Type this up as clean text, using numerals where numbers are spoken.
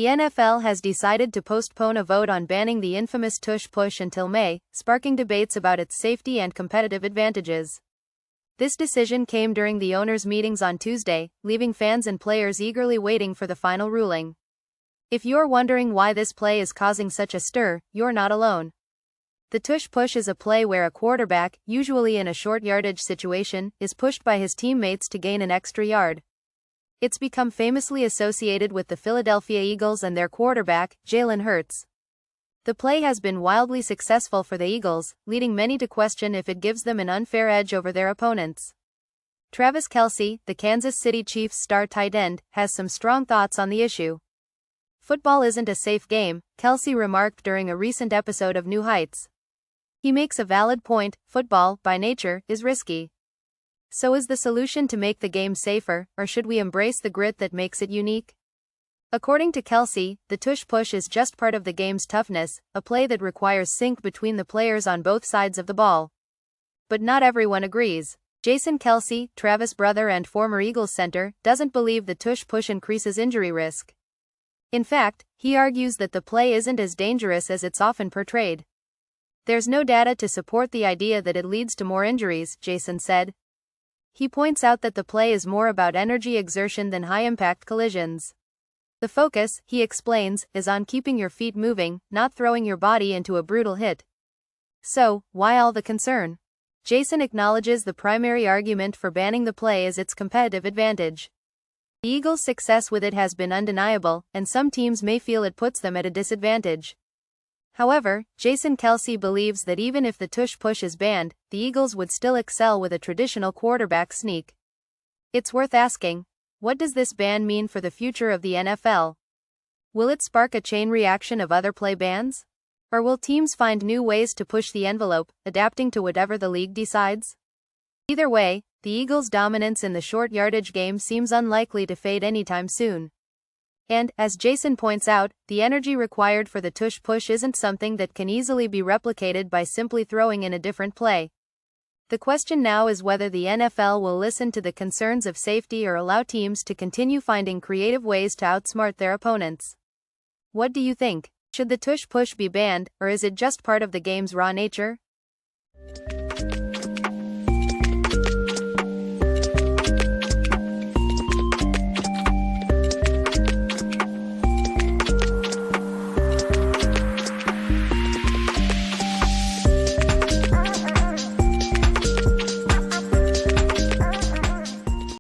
The NFL has decided to postpone a vote on banning the infamous tush push until May, sparking debates about its safety and competitive advantages. This decision came during the owners' meetings on Tuesday, leaving fans and players eagerly waiting for the final ruling. If you're wondering why this play is causing such a stir, you're not alone. The tush push is a play where a quarterback, usually in a short yardage situation, is pushed by his teammates to gain an extra yard. It's become famously associated with the Philadelphia Eagles and their quarterback, Jalen Hurts. The play has been wildly successful for the Eagles, leading many to question if it gives them an unfair edge over their opponents. Travis Kelce, the Kansas City Chiefs star tight end, has some strong thoughts on the issue. "Football isn't a safe game," Kelce remarked during a recent episode of New Heights. He makes a valid point: football, by nature, is risky. So is the solution to make the game safer, or should we embrace the grit that makes it unique? According to Kelce, the tush push is just part of the game's toughness, a play that requires sync between the players on both sides of the ball. But not everyone agrees. Jason Kelce, Travis' brother and former Eagles center, doesn't believe the tush push increases injury risk. In fact, he argues that the play isn't as dangerous as it's often portrayed. "There's no data to support the idea that it leads to more injuries," Jason said. He points out that the play is more about energy exertion than high-impact collisions. The focus, he explains, is on keeping your feet moving, not throwing your body into a brutal hit. So, why all the concern? Jason acknowledges the primary argument for banning the play is its competitive advantage. The Eagles' success with it has been undeniable, and some teams may feel it puts them at a disadvantage. However, Jason Kelce believes that even if the tush push is banned, the Eagles would still excel with a traditional quarterback sneak. It's worth asking, what does this ban mean for the future of the NFL? Will it spark a chain reaction of other play bans? Or will teams find new ways to push the envelope, adapting to whatever the league decides? Either way, the Eagles' dominance in the short yardage game seems unlikely to fade anytime soon. And, as Jason points out, the energy required for the tush push isn't something that can easily be replicated by simply throwing in a different play. The question now is whether the NFL will listen to the concerns of safety or allow teams to continue finding creative ways to outsmart their opponents. What do you think? Should the tush push be banned, or is it just part of the game's raw nature?